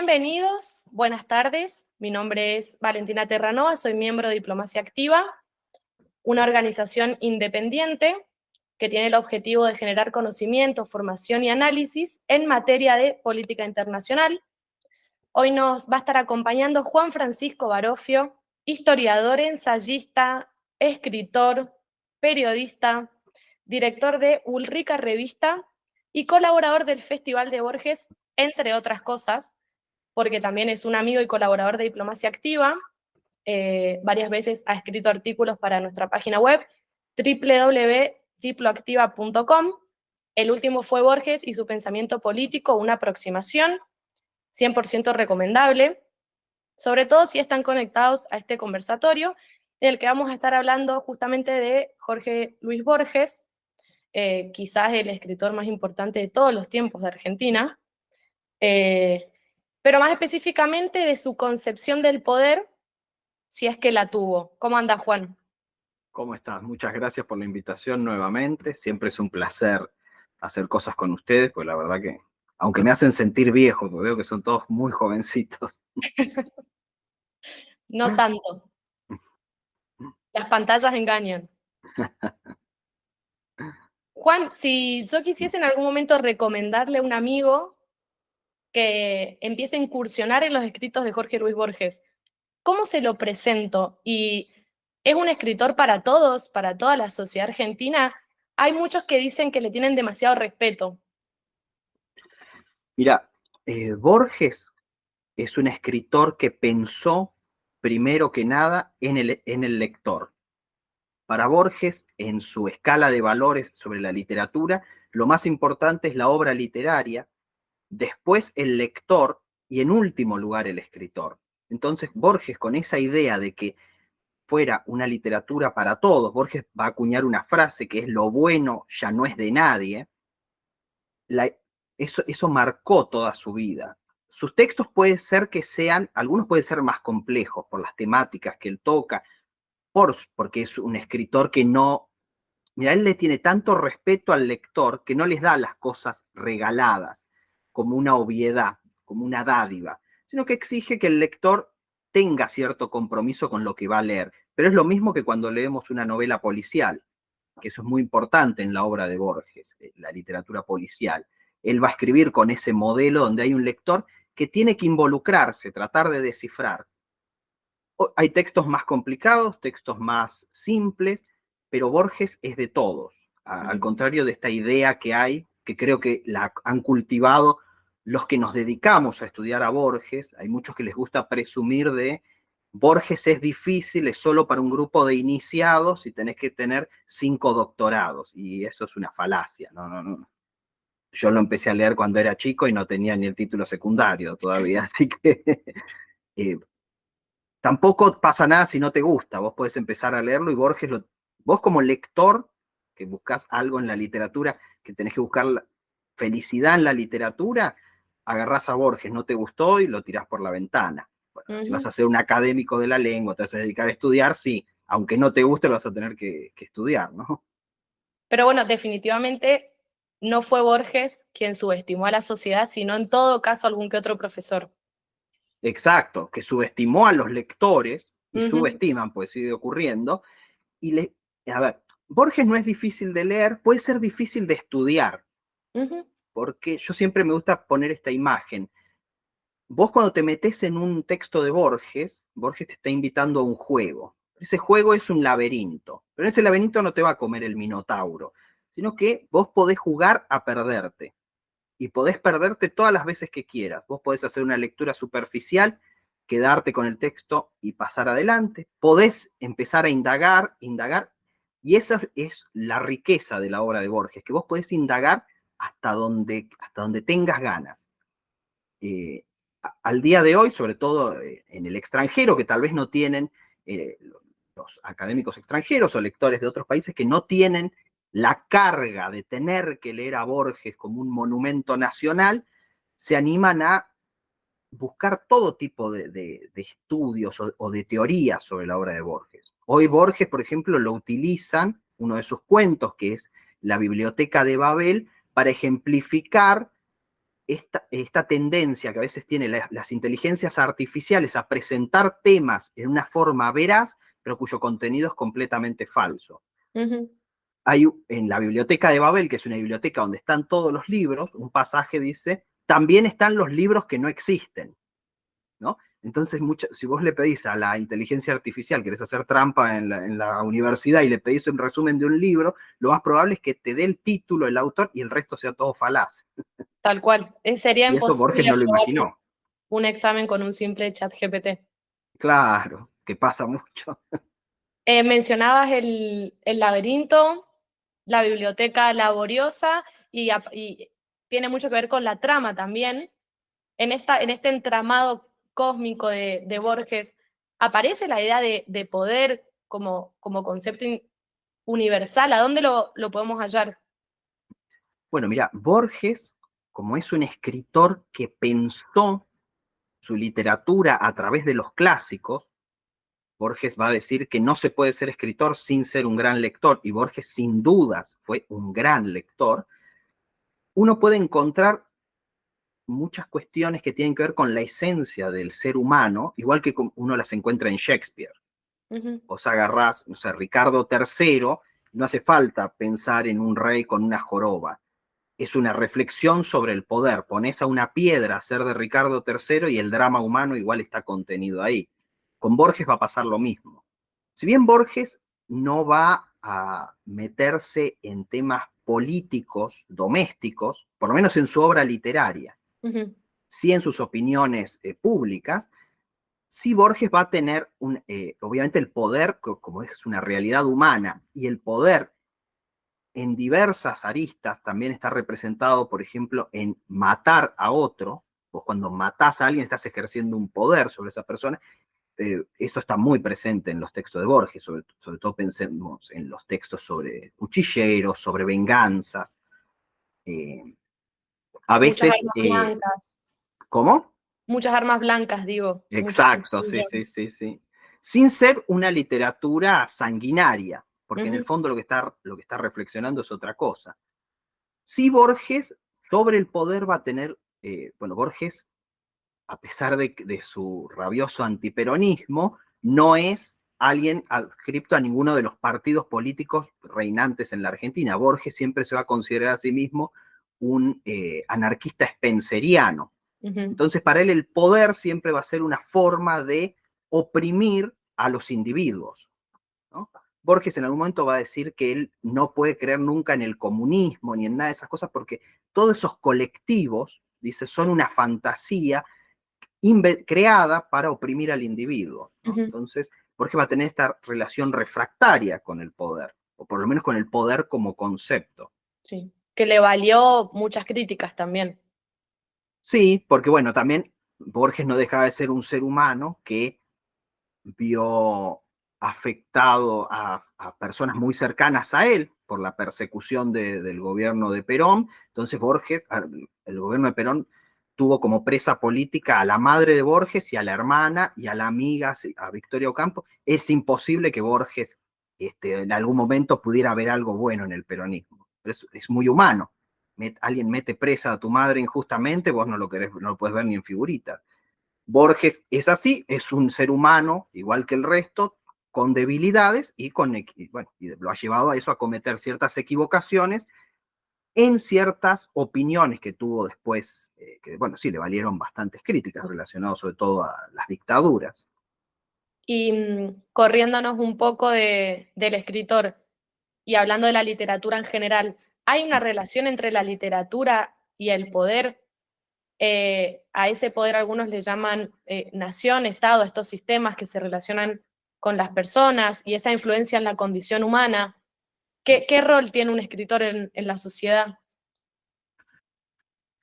Bienvenidos, buenas tardes. Mi nombre es Valentina Terranova, soy miembro de Diplomacia Activa, una organización independiente que tiene el objetivo de generar conocimiento, formación y análisis en materia de política internacional. Hoy nos va a estar acompañando Juan Francisco Barofio, historiador, ensayista, escritor, periodista, director de Ulrica Revista y colaborador del Festival de Borges, entre otras cosas, porque también es un amigo y colaborador de Diplomacia Activa. Varias veces ha escrito artículos para nuestra página web www.diploactiva.com. El último fue Borges y su pensamiento político, una aproximación, 100% recomendable, sobre todo si están conectados a este conversatorio, en el que vamos a estar hablando justamente de Jorge Luis Borges, quizás el escritor más importante de todos los tiempos de Argentina, pero más específicamente de su concepción del poder, si es que la tuvo. ¿Cómo anda, Juan? ¿Cómo estás? Muchas gracias por la invitación nuevamente. Siempre es un placer hacer cosas con ustedes, pues la verdad que, aunque me hacen sentir viejo, porque veo que son todos muy jovencitos. No tanto. Las pantallas engañan. Juan, si yo quisiese en algún momento recomendarle a un amigo que empiece a incursionar en los escritos de Jorge Luis Borges, ¿cómo se lo presento? ¿Y es un escritor para todos, para toda la sociedad argentina? Hay muchos que dicen que le tienen demasiado respeto. Mira, Borges es un escritor que pensó primero que nada en el lector. Para Borges, en su escala de valores sobre la literatura, lo más importante es la obra literaria, después el lector y en último lugar el escritor. Entonces Borges, con esa idea de que fuera una literatura para todos, Borges va a acuñar una frase que es: lo bueno ya no es de nadie. Eso marcó toda su vida. Sus textos puede ser que sean, algunos pueden ser más complejos por las temáticas que él toca, porque es un escritor que no, mira, él le tiene tanto respeto al lector que no les da las cosas regaladas, como una obviedad, como una dádiva, sino que exige que el lector tenga cierto compromiso con lo que va a leer. Pero es lo mismo que cuando leemos una novela policial, que eso es muy importante en la obra de Borges, la literatura policial. Él va a escribir con ese modelo donde hay un lector que tiene que involucrarse, tratar de descifrar. Hay textos más complicados, textos más simples, pero Borges es de todos. Al contrario de esta idea que hay, que creo que la han cultivado los que nos dedicamos a estudiar a Borges. Hay muchos que les gusta presumir de Borges es difícil, es solo para un grupo de iniciados y tenés que tener 5 doctorados. Y eso es una falacia. No. Yo lo empecé a leer cuando era chico y no tenía ni el título secundario todavía, así que tampoco pasa nada si no te gusta. Vos podés empezar a leerlo y Borges, vos como lector, que buscas algo en la literatura, que tenés que buscar felicidad en la literatura, agarrás a Borges, no te gustó y lo tirás por la ventana. Bueno, si vas a ser un académico de la lengua, te vas a dedicar a estudiar, sí, aunque no te guste, lo vas a tener que estudiar, ¿no? Pero bueno, definitivamente no fue Borges quien subestimó a la sociedad, sino en todo caso algún que otro profesor. Exacto, que subestimó a los lectores, y subestiman, pues sigue ocurriendo, y a ver, Borges no es difícil de leer, puede ser difícil de estudiar, porque yo siempre me gusta poner esta imagen. Vos cuando te metés en un texto de Borges, Borges te está invitando a un juego. Ese juego es un laberinto, pero en ese laberinto no te va a comer el minotauro, sino que vos podés jugar a perderte, y podés perderte todas las veces que quieras. Vos podés hacer una lectura superficial, quedarte con el texto y pasar adelante. Podés empezar a indagar, y esa es la riqueza de la obra de Borges, que vos podés indagar hasta donde tengas ganas. Al día de hoy, sobre todo en el extranjero, que tal vez no tienen, los académicos extranjeros o lectores de otros países que no tienen la carga de tener que leer a Borges como un monumento nacional, se animan a buscar todo tipo de estudios o de teorías sobre la obra de Borges. Hoy Borges, por ejemplo, lo utilizan, uno de sus cuentos, que es La Biblioteca de Babel, para ejemplificar esta tendencia que a veces tienen las inteligencias artificiales a presentar temas en una forma veraz, pero cuyo contenido es completamente falso. Ujú. Hay en la biblioteca de Babel, que es una biblioteca donde están todos los libros, un pasaje dice, también están los libros que no existen, ¿no? Entonces, si vos le pedís a la inteligencia artificial, querés hacer trampa en la universidad y le pedís un resumen de un libro, lo más probable es que te dé el título, el autor, y el resto sea todo falaz. Tal cual. Sería Y eso Borges imposible no lo aprobar imaginó. un examen con un simple chat GPT. Claro, que pasa mucho. Mencionabas el laberinto, la biblioteca laboriosa y tiene mucho que ver con la trama también. En este entramado cósmico de Borges, aparece la idea de poder como concepto universal. ¿A dónde lo podemos hallar? Bueno, mira, Borges, como es un escritor que pensó su literatura a través de los clásicos, Borges va a decir que no se puede ser escritor sin ser un gran lector, y Borges sin dudas fue un gran lector. Uno puede encontrar muchas cuestiones que tienen que ver con la esencia del ser humano, igual que uno las encuentra en Shakespeare. Ujú, Vos agarrás, no sé, Ricardo III, no hace falta pensar en un rey con una joroba. Es una reflexión sobre el poder. Pones a una piedra a ser de Ricardo III y el drama humano igual está contenido ahí. Con Borges va a pasar lo mismo. Si bien Borges no va a meterse en temas políticos, domésticos, por lo menos en su obra literaria, ujú, sí en sus opiniones públicas, sí Borges va a tener, obviamente, el poder, como es una realidad humana, y el poder en diversas aristas también está representado, por ejemplo, en matar a otro. Vos cuando matás a alguien estás ejerciendo un poder sobre esa persona. Eso está muy presente en los textos de Borges, sobre todo pensemos en los textos sobre cuchilleros, sobre venganzas. Eh, a muchas veces, armas blancas, ¿cómo? muchas armas blancas, digo, muchos Exacto, sí, cuchillos. sí, sí, sí. Sin ser una literatura sanguinaria, porque en el Ujú, fondo lo que está reflexionando es otra cosa. Sí, Borges sobre el poder va a tener, bueno, Borges, a pesar de su rabioso antiperonismo, no es alguien adscripto a ninguno de los partidos políticos reinantes en la Argentina. Borges siempre se va a considerar a sí mismo un anarquista spenceriano. ujú, Entonces, para él el poder siempre va a ser una forma de oprimir a los individuos, ¿no? Borges en algún momento va a decir que él no puede creer nunca en el comunismo ni en nada de esas cosas porque todos esos colectivos, dice, son una fantasía creada para oprimir al individuo, ¿no? ujú. Entonces, Borges va a tener esta relación refractaria con el poder, o por lo menos con el poder como concepto. Sí, que le valió muchas críticas también. Sí, porque bueno, también Borges no dejaba de ser un ser humano que vio afectado a personas muy cercanas a él por la persecución del gobierno de Perón. Entonces Borges, el gobierno de Perón tuvo como presa política a la madre de Borges y a la hermana y a la amiga, a Victoria Ocampo. Es imposible que Borges en algún momento pudiera ver algo bueno en el peronismo. Es muy humano. Alguien mete presa a tu madre injustamente, vos no lo querés, no lo puedes ver ni en figurita. Borges es así, es un ser humano, igual que el resto, con debilidades bueno, y lo ha llevado a eso, a cometer ciertas equivocaciones en ciertas opiniones que tuvo después, que bueno, sí, le valieron bastantes críticas relacionadas sobre todo a las dictaduras. Y corriéndonos un poco del escritor y hablando de la literatura en general, ¿hay una relación entre la literatura y el poder? A ese poder algunos le llaman nación, Estado, estos sistemas que se relacionan con las personas y esa influencia en la condición humana. ¿Qué rol tiene un escritor en la sociedad?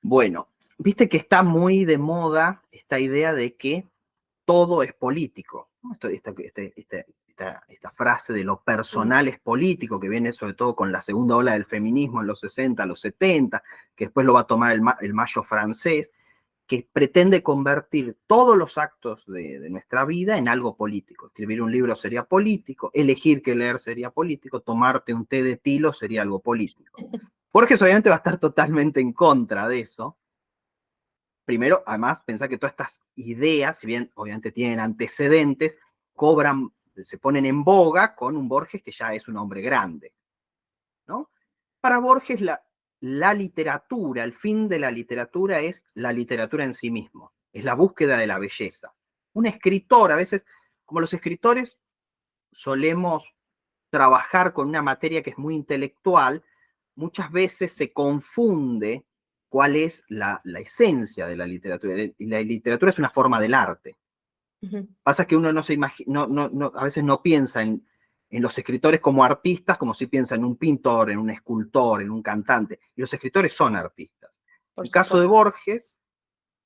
Bueno, viste que está muy de moda esta idea de que todo es político, ¿no? Esta frase de lo Mm, personal es político, que viene sobre todo con la segunda ola del feminismo en los 60, los 70, que después lo va a tomar el mayo francés, que pretende convertir todos los actos de nuestra vida en algo político. Escribir un libro sería político, elegir qué leer sería político, tomarte un té de tilo sería algo político. Borges obviamente va a estar totalmente en contra de eso, primero, además, pensar que todas estas ideas, si bien obviamente tienen antecedentes, se ponen en boga con un Borges que ya es un hombre grande, ¿no? Para Borges, la literatura, el fin de la literatura es la literatura en sí mismo, es la búsqueda de la belleza. Un escritor, a veces, como los escritores, solemos trabajar con una materia que es muy intelectual, muchas veces se confunde cuál es la esencia de la literatura. Y la literatura es una forma del arte. Ujú. Pasa que uno no se imagina, a veces no piensa en los escritores como artistas, como si piensa en un pintor, en un escultor, en un cantante. Y los escritores son artistas. En Por el caso de supuesto. Borges,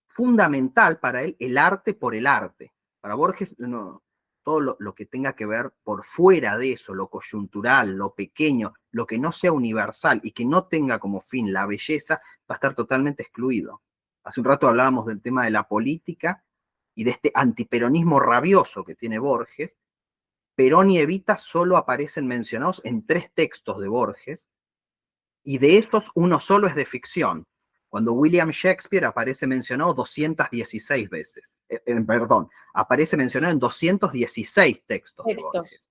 fundamental para él el arte por el arte. Para Borges, no, todo lo que tenga que ver por fuera de eso, lo coyuntural, lo pequeño, lo que no sea universal y que no tenga como fin la belleza, va a estar totalmente excluido. Hace un rato hablábamos del tema de la política y de este antiperonismo rabioso que tiene Borges. Perón y Evita solo aparecen mencionados en 3 textos de Borges, y de esos uno solo es de ficción, cuando William Shakespeare aparece mencionado 216 veces. Perdón, aparece mencionado en 216 textos de Textos. Borges,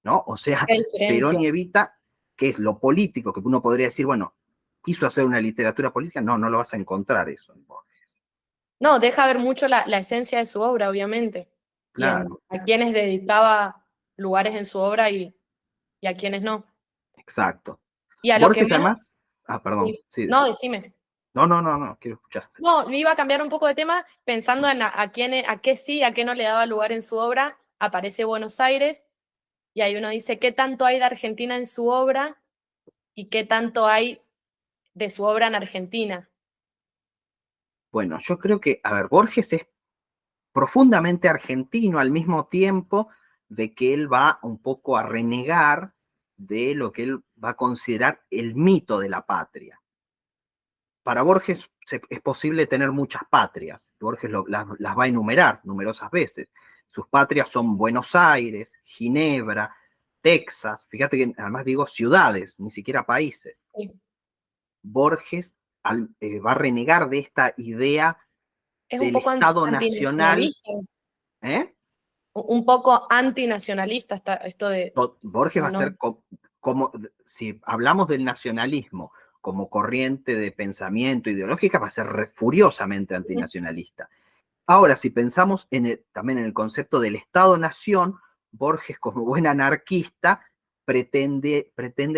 ¿no? O sea, Qué diferencia. Perón y Evita, que es lo político, que uno podría decir, bueno, quiso hacer una literatura política, no lo vas a encontrar eso en Borges. No, deja ver mucho la esencia de su obra, obviamente, y Claro, a quienes dedicaba lugares en su obra y a quienes no. exacto. Y a lo que Borges menos, además, perdón, sí. sí, No, decime. no, quiero escucharte. No, me iba a cambiar un poco de tema pensando en a qué sí, a qué no le daba lugar en su obra. Aparece Buenos Aires y ahí uno dice qué tanto hay de Argentina en su obra y qué tanto hay de su obra en Argentina. Bueno, yo creo que, a ver, Borges es profundamente argentino al mismo tiempo de que él va un poco a renegar de lo que él va a considerar el mito de la patria. Para Borges es posible tener muchas patrias. Borges las va a enumerar numerosas veces. Sus patrias son Buenos Aires, Ginebra, Texas. Fíjate que además digo ciudades, ni siquiera países. Sí. Borges va a renegar de esta idea Es un del poco Estado nacional. antinacionalista, ¿Eh? un poco antinacionalista esto de, Borges va ¿o a no? ser como, si hablamos del nacionalismo como corriente de pensamiento ideológica, va a ser furiosamente Ujú. antinacionalista. Ahora, si pensamos también en el concepto del Estado-Nación, Borges, como buen anarquista, pretende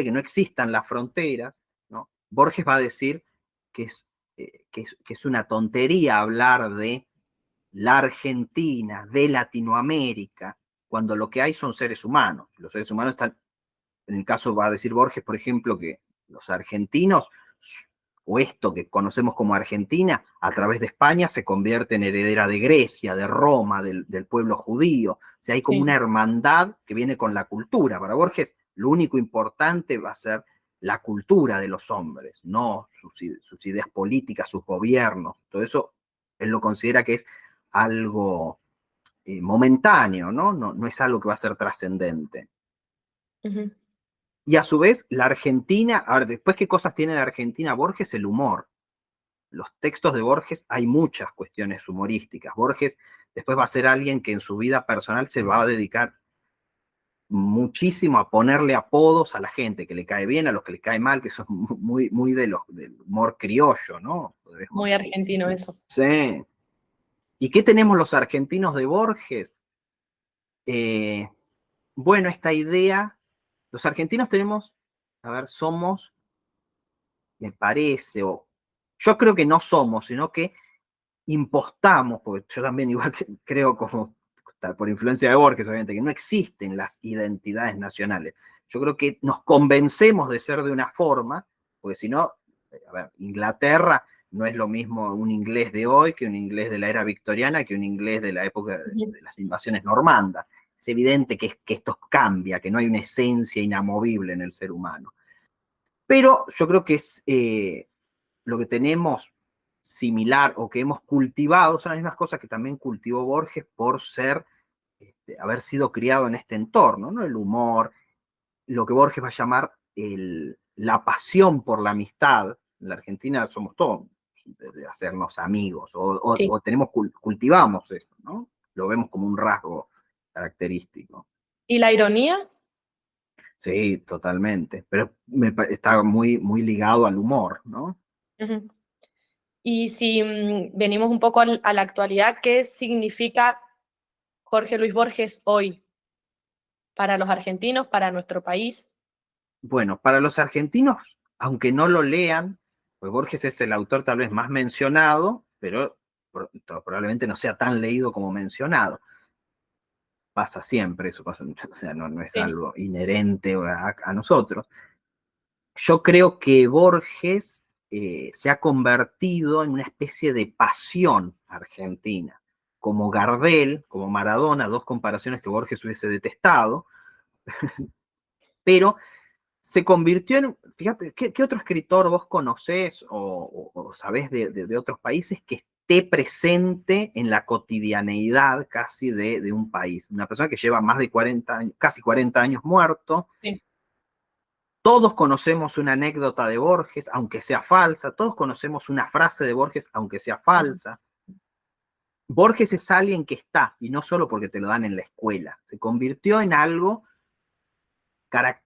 que no existan las fronteras, ¿no? Borges va a decir que es una tontería hablar de la Argentina, de Latinoamérica, cuando lo que hay son seres humanos. Los seres humanos están, en el caso va a decir Borges, por ejemplo, que los argentinos, o esto que conocemos como Argentina, a través de España se convierte en heredera de Grecia, de Roma, del pueblo judío. O sea, hay como Sí. una hermandad que viene con la cultura. Para Borges, lo único importante va a ser la cultura de los hombres, no sus ideas políticas, sus gobiernos. Todo eso él lo considera que es algo momentáneo, ¿no? Es algo que va a ser trascendente. Ujú. Y a su vez, la Argentina, a ver, después, ¿qué cosas tiene de Argentina Borges? El humor. Los textos de Borges hay muchas cuestiones humorísticas. Borges después va a ser alguien que en su vida personal se va a dedicar muchísimo a ponerle apodos a la gente, que le cae bien, a los que le cae mal, que son muy del humor criollo, ¿no? Podríamos Muy decir. argentino eso. Sí. ¿Y qué tenemos los argentinos de Borges? Eh, bueno, esta idea, los argentinos tenemos, a ver, somos, me parece, o yo creo que no somos, sino que impostamos, porque yo también igual que creo como por influencia de Borges, obviamente, que no existen las identidades nacionales. Yo creo que nos convencemos de ser de una forma, porque si no, a ver, Inglaterra no es lo mismo un inglés de hoy que un inglés de la era victoriana, que un inglés de la época Ujú. de las invasiones normandas. Es evidente que esto cambia, que no hay una esencia inamovible en el ser humano. Pero yo creo que es lo que tenemos similar o que hemos cultivado son las mismas cosas que también cultivó Borges por haber sido criado en este entorno, ¿no? El humor, lo que Borges va a llamar la pasión por la amistad. En la Argentina somos todos, de hacernos amigos, Sí. o tenemos, cultivamos eso, ¿no? Lo vemos como un rasgo característico. ¿Y la ironía? Sí, totalmente, pero está muy, muy ligado al humor, ¿no? Ujú. Y si venimos un poco a la actualidad, ¿qué significa Jorge Luis Borges hoy para los argentinos, para nuestro país? Bueno, para los argentinos, aunque no lo lean, pues Borges es el autor tal vez más mencionado, pero probablemente no sea tan leído como mencionado. Pasa siempre, eso pasa, o sea, no es Sí. algo inherente a nosotros. Yo creo que Borges se ha convertido en una especie de pasión argentina, como Gardel, como Maradona, dos comparaciones que Borges hubiese detestado, pero se convirtió en, fíjate, ¿qué otro escritor vos conocés o sabés de otros países que esté presente en la cotidianeidad casi de un país? Una persona que lleva más de 40 años, casi 40 años muerto. Sí. Todos conocemos una anécdota de Borges, aunque sea falsa. Todos conocemos una frase de Borges, aunque sea Ujú. falsa. Borges es alguien que está, y no solo porque te lo dan en la escuela. Se convirtió en algo,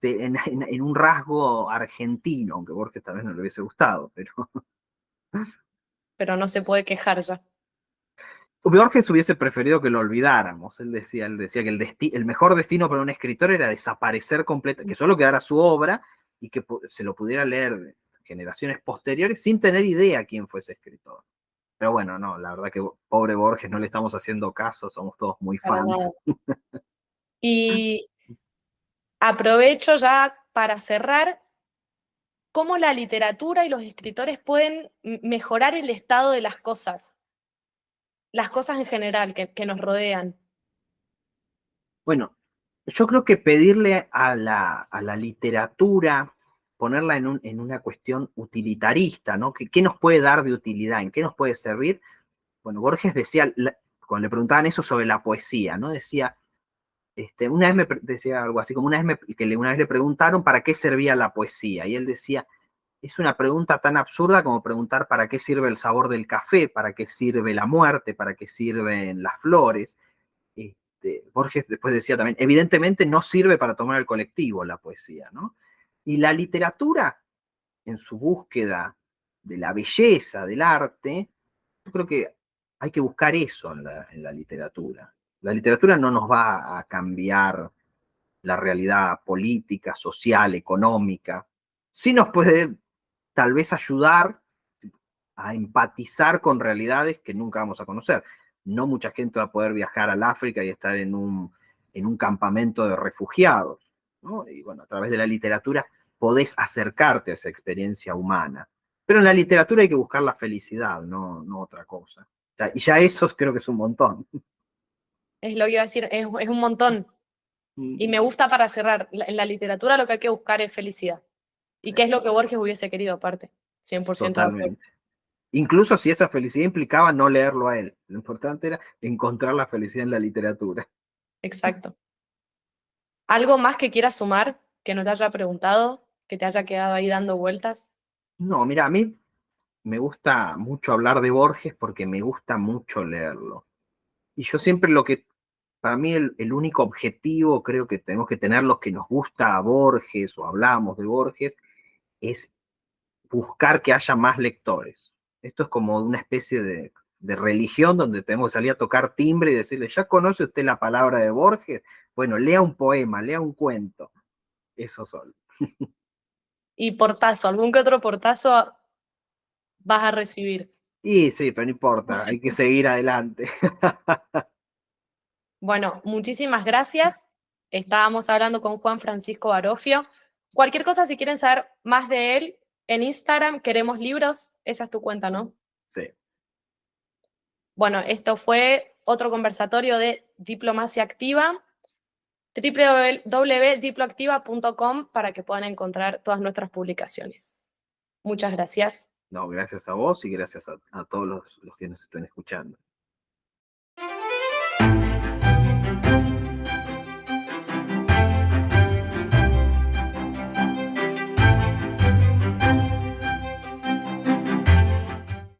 en un rasgo argentino, aunque Borges tal vez no le hubiese gustado, pero Pero no se puede quejar ya. Borges hubiese preferido que lo olvidáramos. Él decía que el mejor destino para un escritor era desaparecer completamente, que solo quedara su obra y que se lo pudiera leer de generaciones posteriores sin tener idea quién fue ese escritor. Pero bueno, no, la verdad que pobre Borges no le estamos haciendo caso, somos todos muy Para nada. fans. Y aprovecho ya para cerrar, ¿cómo la literatura y los escritores pueden mejorar el estado de las cosas en general que nos rodean? Bueno, yo creo que pedirle a la literatura, ponerla en una cuestión utilitarista, ¿no? ¿Qué nos puede dar de utilidad? ¿En qué nos puede servir? Bueno, Borges decía, cuando le preguntaban eso sobre la poesía, ¿no? Decía, una vez decía algo así, como una vez le preguntaron para qué servía la poesía, y él decía, es una pregunta tan absurda como preguntar para qué sirve el sabor del café, para qué sirve la muerte, para qué sirven las flores. Borges después decía también, evidentemente no sirve para tomar el colectivo la poesía, ¿no? Y la literatura, en su búsqueda de la belleza del arte, yo creo que hay que buscar eso en la literatura. La literatura no nos va a cambiar la realidad política, social, económica. Sí nos puede tal vez ayudar a empatizar con realidades que nunca vamos a conocer. No mucha gente va a poder viajar al África y estar en un campamento de refugiados, ¿no? Y bueno, a través de la literatura podés acercarte a esa experiencia humana. Pero en la literatura hay que buscar la felicidad, no otra cosa. Y ya eso creo que es un montón. Es lo que iba a decir, es un montón. Y me gusta para cerrar, en la literatura lo que hay que buscar es felicidad. ¿Y Sí, qué es lo que Borges hubiese querido aparte? 100% de acuerdo. totalmente. Incluso si esa felicidad implicaba no leerlo a él. Lo importante era encontrar la felicidad en la literatura. Exacto. ¿Algo más que quieras sumar, que no te haya preguntado, que te haya quedado ahí dando vueltas? No, mira, a mí me gusta mucho hablar de Borges porque me gusta mucho leerlo. Y yo siempre para mí el único objetivo creo que tenemos que tener los que nos gusta a Borges o hablamos de Borges es buscar que haya más lectores. Esto es como una especie de religión donde tenemos que salir a tocar timbre y decirle, ¿ya conoce usted la palabra de Borges? Bueno, lea un poema, lea un cuento. Eso solo. Y portazo, algún que otro portazo vas a recibir. Y sí, pero no importa, hay que seguir adelante. Bueno, muchísimas gracias. Estábamos hablando con Juan Francisco Barofio. Cualquier cosa, si quieren saber más de él, en Instagram queremos libros, esa es tu cuenta, ¿no? Sí. Bueno, esto fue otro conversatorio de Diplomacia Activa, www.diploactiva.com para que puedan encontrar todas nuestras publicaciones. Muchas gracias. No, gracias a vos y gracias a todos los que nos estén escuchando.